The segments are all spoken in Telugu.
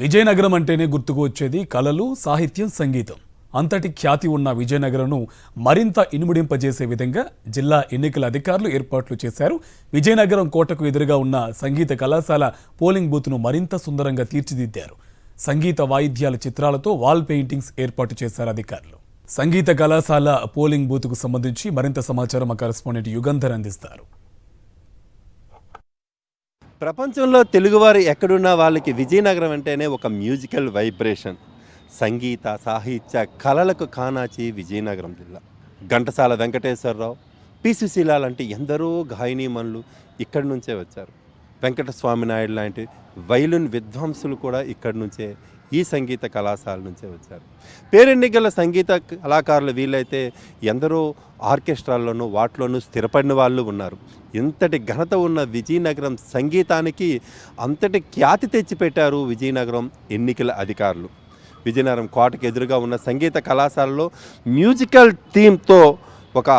విజయనగరం అంటేనే గుర్తుకు వచ్చేది కళలు, సాహిత్యం, సంగీతం. అంతటి ఖ్యాతి ఉన్న విజయనగరంను మరింత ఇనుముడింపజేసే విధంగా జిల్లా ఎన్నికల అధికారులు ఏర్పాట్లు చేశారు. విజయనగరం కోటకు ఎదురుగా ఉన్న సంగీత కళాశాల పోలింగ్ బూత్ను మరింత సుందరంగా తీర్చిదిద్దారు. సంగీత వాయిద్యాల చిత్రాలతో వాల్ పెయింటింగ్స్ ఏర్పాటు చేశారు అధికారులు. సంగీత కళాశాల పోలింగ్ బూత్కు సంబంధించి మరింత సమాచారం మా కరెస్పాండెంట్ యుగంధర్ అందిస్తారు. ప్రపంచంలో తెలుగువారు ఎక్కడున్నా వాళ్ళకి విజయనగరం అంటేనే ఒక మ్యూజికల్ వైబ్రేషన్. సంగీత సాహిత్య కళలకు కానాచి విజయనగరం జిల్లా. ఘంటసాల వెంకటేశ్వరరావు, పి సుశీల లాంటి ఎందరో గాయనీమణులు ఇక్కడి నుంచే వచ్చారు. వెంకటస్వామి నాయుడు లాంటి వైలిన్ విద్వాంసులు కూడా ఇక్కడి నుంచే ఈ సంగీత కళాశాల నుంచే వచ్చారు. పేరెన్నికల సంగీత కళాకారులు వీళ్ళైతే ఎందరో ఆర్కెస్ట్రాల్లోనూ వాటిలోనూ స్థిరపడిన వాళ్ళు ఉన్నారు. ఇంతటి ఘనత ఉన్న విజయనగరం సంగీతానికి అంతటి ఖ్యాతి తెచ్చిపెట్టారు విజయనగరం ఎన్నికల అధికారులు. విజయనగరం కోటకు ఎదురుగా ఉన్న సంగీత కళాశాలలో మ్యూజికల్ థీమ్తో ఒక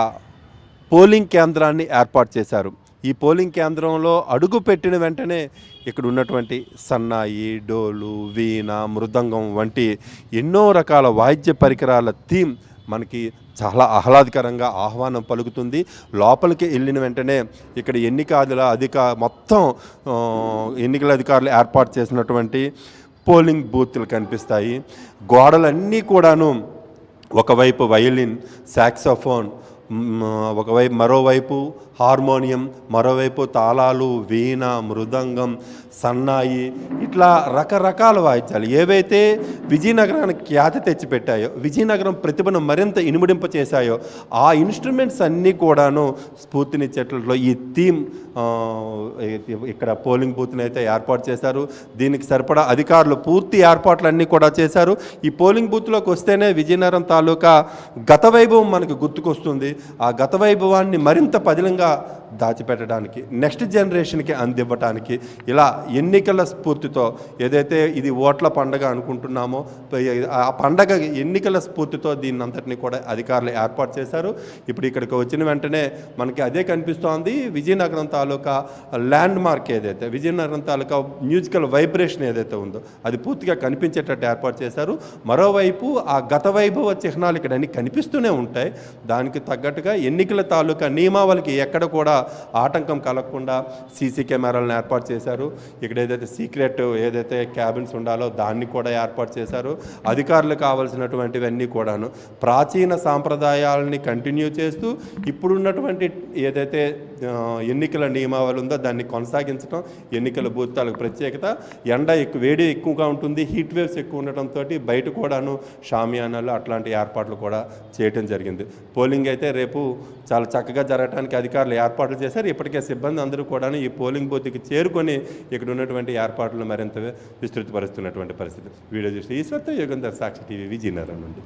పోలింగ్ కేంద్రాన్ని ఏర్పాటు చేశారు. ఈ పోలింగ్ కేంద్రంలో అడుగు పెట్టిన వెంటనే ఇక్కడ ఉన్నటువంటి సన్నాయి, డోలు, వీణ, మృదంగం వంటి ఎన్నో రకాల వాయిద్య పరికరాల థీమ్ మనకి చాలా ఆహ్లాదకరంగా ఆహ్వానం పలుకుతుంది. లోపలికి వెళ్ళిన వెంటనే ఇక్కడ మొత్తం ఎన్నికల అధికారులు ఏర్పాటు చేసినటువంటి పోలింగ్ బూత్లు కనిపిస్తాయి. గోడలన్నీ కూడాను ఒకవైపు వయలిన్, సాక్సోఫోన్, మరోవైపు హార్మోనియం, మరోవైపు తాళాలు, వీణ, మృదంగం, సన్నాయి, ఇట్లా రకరకాల వాయిద్యాలు ఏవైతే విజయనగరానికి ఖ్యాతి తెచ్చిపెట్టాయో, విజయనగరం ప్రతిభను మరింత ఇనుముడింప చేశాయో ఆ ఇన్స్ట్రుమెంట్స్ అన్నీ కూడాను స్ఫూర్తినిచ్చేట్లో ఈ థీమ్ ఇక్కడ పోలింగ్ బూత్ని అయితే ఏర్పాటు చేశారు. దీనికి సరిపడా అధికారులు పూర్తి ఏర్పాట్లన్నీ కూడా చేశారు. ఈ పోలింగ్ బూత్లోకి వస్తేనే విజయనగరం తాలూకా గత వైభవం మనకు గుర్తుకొస్తుంది. ఆ గత వైభవాన్ని మరింత పదిలంగా దాచిపెట్టడానికి, నెక్స్ట్ జనరేషన్కి అందివ్వటానికి ఇలా ఎన్నికల స్ఫూర్తితో ఏదైతే ఇది ఓట్ల పండగ అనుకుంటున్నామో ఆ పండగ ఎన్నికల స్ఫూర్తితో దీన్ని అంతటినీ కూడా అధికారులు ఏర్పాటు చేశారు. ఇప్పుడు ఇక్కడికి వచ్చిన వెంటనే మనకి అదే కనిపిస్తోంది. విజయనగరం తాలూకా ల్యాండ్ మార్క్ ఏదైతే, విజయనగరం తాలూకా మ్యూజికల్ వైబ్రేషన్ ఏదైతే ఉందో అది పూర్తిగా కనిపించేటట్టు ఏర్పాటు చేశారు. మరోవైపు ఆ గత వైభవ చిహ్నాలు ఇక్కడ అన్ని కనిపిస్తూనే ఉంటాయి. దానికి తగ్గట్టుగా ఎన్నికల తాలూకా నియమావళికి ఎక్కడ కూడా ఆటంకం కలగకుండా సీసీ కెమెరాలను ఏర్పాటు చేశారు. ఇక్కడ ఏదైతే సీక్రెట్ ఏదైతే క్యాబిన్స్ ఉండాలో దాన్ని కూడా ఏర్పాటు చేశారు. అధికారులకు కావాల్సినటువంటివన్నీ కూడాను ప్రాచీన సాంప్రదాయాలని కంటిన్యూ చేస్తూ ఇప్పుడున్నటువంటి ఏదైతే ఎన్నికల నియమావళి ఉందో దాన్ని కొనసాగించడం. ఎన్నికల బూత్లకు ప్రత్యేకత, వేడి ఎక్కువగా ఉంటుంది, హీట్ వేవ్స్ ఎక్కువ ఉండటంతో బయట కూడాను షామియానాలు అట్లాంటి ఏర్పాట్లు కూడా చేయడం జరిగింది. పోలింగ్ అయితే రేపు చాలా చక్కగా జరగడానికి అధికారులు ఏర్పాట్లు చేశారు. ఇప్పటికే సిబ్బంది అందరూ కూడా ఈ పోలింగ్ బూత్కి చేరుకొని ఇక్కడ ఉన్నటువంటి ఏర్పాట్లను మరింత విస్తృతపరుస్తున్నటువంటి పరిస్థితి. వీడియో చూసి ఈశ్వర్తో యుగంధర్, సాక్షి టీవీ, విజయనగరం నుండి.